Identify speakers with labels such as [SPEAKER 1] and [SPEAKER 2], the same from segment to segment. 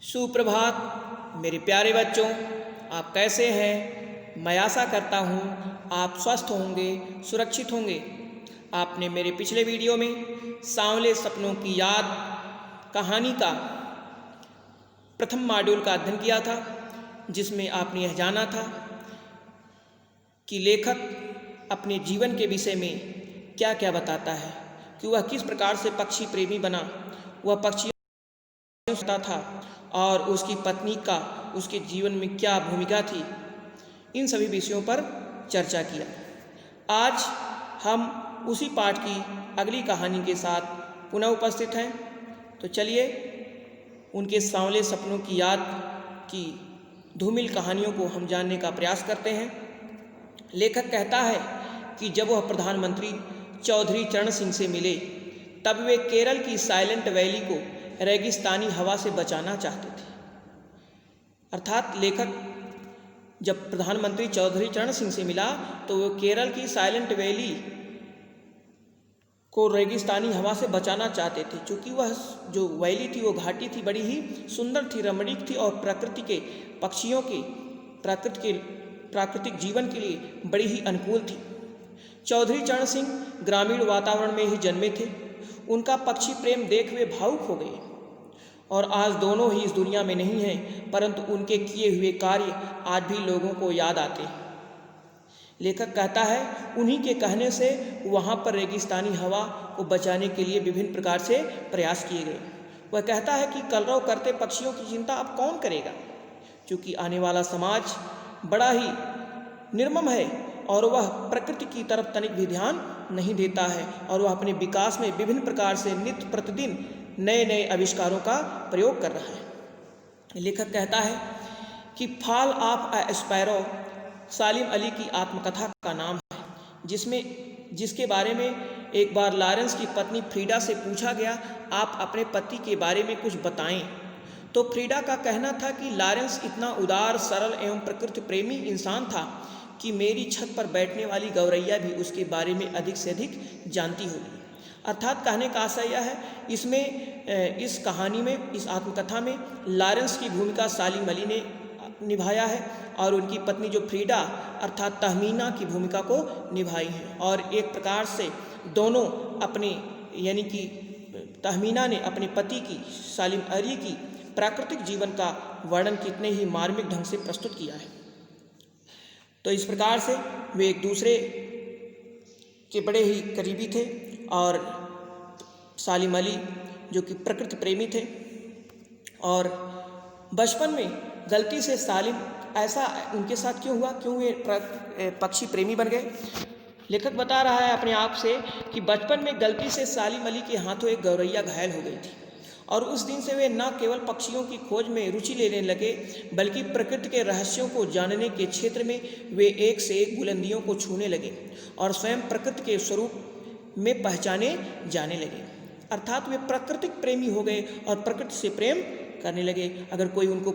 [SPEAKER 1] सुप्रभात मेरे प्यारे बच्चों, आप कैसे हैं। मैं आशा करता हूँ आप स्वस्थ होंगे, सुरक्षित होंगे। आपने मेरे पिछले वीडियो में सांवले सपनों की याद कहानी का प्रथम मॉड्यूल का अध्ययन किया था, जिसमें आपने यह जाना था कि लेखक अपने जीवन के विषय में क्या क्या बताता है, कि वह किस प्रकार से पक्षी प्रेमी बना, वह पक्षी था और उसकी पत्नी का उसके जीवन में क्या भूमिका थी। इन सभी विषयों पर चर्चा किया। आज हम उसी पाठ की अगली कहानी के साथ पुनः उपस्थित हैं। तो चलिए उनके सांवले सपनों की याद की धूमिल कहानियों को हम जानने का प्रयास करते हैं। लेखक कहता है कि जब वह प्रधानमंत्री चौधरी चरण सिंह से मिले, तब वे केरल की साइलेंट वैली को रेगिस्तानी हवा से बचाना चाहते थे। अर्थात लेखक जब प्रधानमंत्री चौधरी चरण सिंह से मिला तो वो केरल की साइलेंट वैली को रेगिस्तानी हवा से बचाना चाहते थे, क्योंकि वह जो वैली थी वो घाटी थी, बड़ी ही सुंदर थी, रमणीक थी और प्रकृति के पक्षियों के प्राकृतिक जीवन के लिए बड़ी ही अनुकूल थी। चौधरी चरण सिंह ग्रामीण वातावरण में ही जन्मे थे। उनका पक्षी प्रेम देख वे भावुक हो गए और आज दोनों ही इस दुनिया में नहीं हैं, परंतु उनके किए हुए कार्य आज भी लोगों को याद आते हैं। लेखक कहता है उन्हीं के कहने से वहाँ पर रेगिस्तानी हवा को बचाने के लिए विभिन्न प्रकार से प्रयास किए गए। वह कहता है कि कलरव करते पक्षियों की चिंता अब कौन करेगा, क्योंकि आने वाला समाज बड़ा ही निर्मम है और वह प्रकृति की तरफ तनिक भी ध्यान नहीं देता है और वह अपने विकास में विभिन्न प्रकार से नित्य प्रतिदिन नए नए आविष्कारों का प्रयोग कर रहा है। लेखक कहता है कि फॉल ऑफ अ स्पैरो सालिम अली की आत्मकथा का नाम है, जिसके बारे में एक बार लॉरेंस की पत्नी फ्रीडा से पूछा गया, आप अपने पति के बारे में कुछ बताएं। तो फ्रीडा का कहना था कि लॉरेंस इतना उदार, सरल एवं प्रकृति प्रेमी इंसान था कि मेरी छत पर बैठने वाली गौरैया भी उसके बारे में अधिक से अधिक जानती होगी। अर्थात कहने का आशय यह है, इस कहानी में, इस आत्मकथा में लॉरेंस की भूमिका सालिम अली ने निभाया है और उनकी पत्नी जो फ्रीडा अर्थात तहमीना की भूमिका को निभाई है। और एक प्रकार से दोनों अपने, यानी कि तहमीना ने अपने पति की, सालिम अली की प्राकृतिक जीवन का वर्णन कितने ही मार्मिक ढंग से प्रस्तुत किया है। तो इस प्रकार से वे एक दूसरे के बड़े ही करीबी थे और सालिम अली जो कि प्रकृति प्रेमी थे, और बचपन में गलती से सालिम ऐसा उनके साथ क्यों हुआ, क्यों वे पक्षी प्रेमी बन गए। लेखक बता रहा है अपने आप से कि बचपन में गलती से सालिम अली के हाथों एक गौरैया घायल हो गई थी और उस दिन से वे न केवल पक्षियों की खोज में रुचि लेने लगे, बल्कि प्रकृति के रहस्यों को जानने के क्षेत्र में वे एक से एक बुलंदियों को छूने लगे और स्वयं प्रकृति के स्वरूप में पहचाने जाने लगे। अर्थात वे प्राकृतिक प्रेमी हो गए और प्रकृति से प्रेम करने लगे। अगर कोई उनको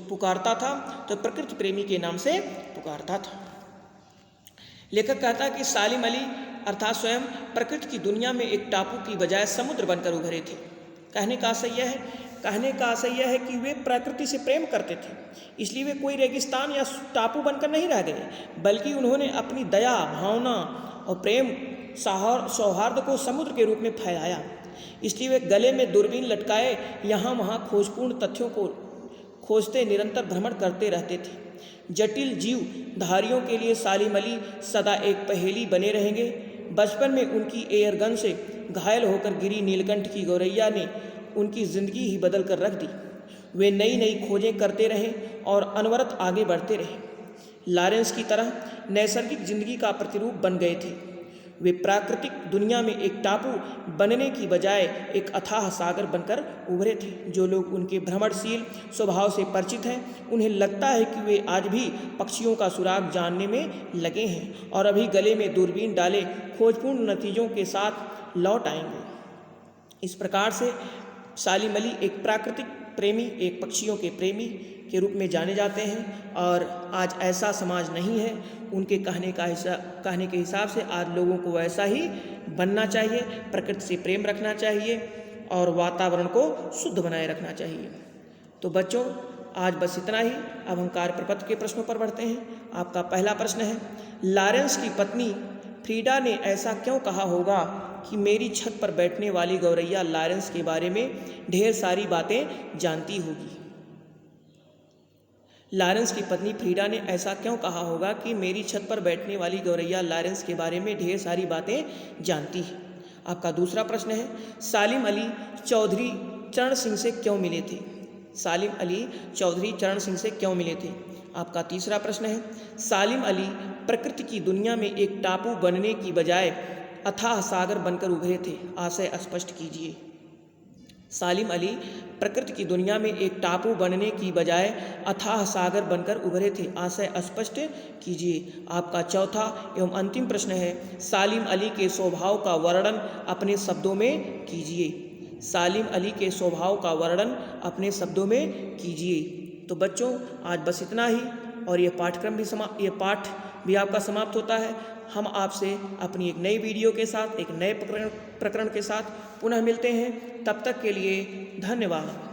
[SPEAKER 1] पुकारता था तो प्रकृति प्रेमी के नाम से पुकारता था। लेखक कहता है कि सालिम अली अर्थात स्वयं प्रकृति की दुनिया में एक टापू की बजाय समुद्र बनकर उभरे थे। कहने का आशय यह है कि वे प्रकृति से प्रेम करते थे, इसलिए वे कोई रेगिस्तान या टापू बनकर नहीं रह गए, बल्कि उन्होंने अपनी दया, भावना और प्रेम सौहार्द को समुद्र के रूप में फैलाया। इसलिए वे गले में दूरबीन लटकाए यहाँ वहाँ खोजपूर्ण तथ्यों को खोजते निरंतर भ्रमण करते रहते थे। जटिल जीव धारियों के लिए सालिम अली सदा एक पहेली बने रहेंगे। बचपन में उनकी एयरगन से घायल होकर गिरी नीलकंठ की गौरैया ने उनकी जिंदगी ही बदल कर रख दी। वे नई नई खोजें करते रहे और अनवरत आगे बढ़ते रहे। लॉरेंस की तरह नैसर्गिक जिंदगी का प्रतिरूप बन गए थे। वे प्राकृतिक दुनिया में एक टापू बनने की बजाय एक अथाह सागर बनकर उभरे थे। जो लोग उनके भ्रमणशील स्वभाव से परिचित हैं, उन्हें लगता है कि वे आज भी पक्षियों का सुराग जानने में लगे हैं और अभी गले में दूरबीन डाले खोजपूर्ण नतीजों के साथ लौट आएंगे। इस प्रकार से सालिम अली एक प्राकृतिक प्रेमी, एक पक्षियों के प्रेमी के रूप में जाने जाते हैं और आज ऐसा समाज नहीं है। उनके कहने के हिसाब से आज लोगों को वैसा ही बनना चाहिए, प्रकृति से प्रेम रखना चाहिए और वातावरण को शुद्ध बनाए रखना चाहिए। तो बच्चों आज बस इतना ही। अब हम कार्य प्रपत्र के प्रश्नों पर बढ़ते हैं। आपका पहला प्रश्न है, लॉरेंस की पत्नी फ्रीडा ने ऐसा क्यों कहा होगा कि मेरी छत पर बैठने वाली गौरैया लॉरेंस के बारे में ढेर सारी बातें जानती होगी। लॉरेंस की पत्नी फ्रीडा ने ऐसा क्यों कहा होगा कि मेरी छत पर बैठने वाली गौरैया लॉरेंस के बारे में ढेर सारी बातें जानती है। आपका दूसरा प्रश्न है, सालिम अली चौधरी चरण सिंह से क्यों मिले थे। सालिम अली चौधरी चरण सिंह से क्यों मिले थे। आपका तीसरा प्रश्न है, सालिम अली प्रकृति की दुनिया में एक टापू बनने की बजाय अथाह सागर बनकर उभरे थे। आशय स्पष्ट कीजिए। सालिम अली प्रकृति की दुनिया में एक टापू बनने की बजाय अथाह सागर बनकर उभरे थे। आशय स्पष्ट कीजिए। आपका चौथा एवं अंतिम प्रश्न है, सालिम अली के स्वभाव का वर्णन अपने शब्दों में कीजिए। सालिम अली के स्वभाव का वर्णन अपने शब्दों में कीजिए। तो बच्चों आज बस इतना ही, और ये पाठ भी आपका समाप्त होता है। हम आपसे अपनी एक नई वीडियो के साथ, एक नए प्रकरण के साथ पुनः मिलते हैं। तब तक के लिए धन्यवाद।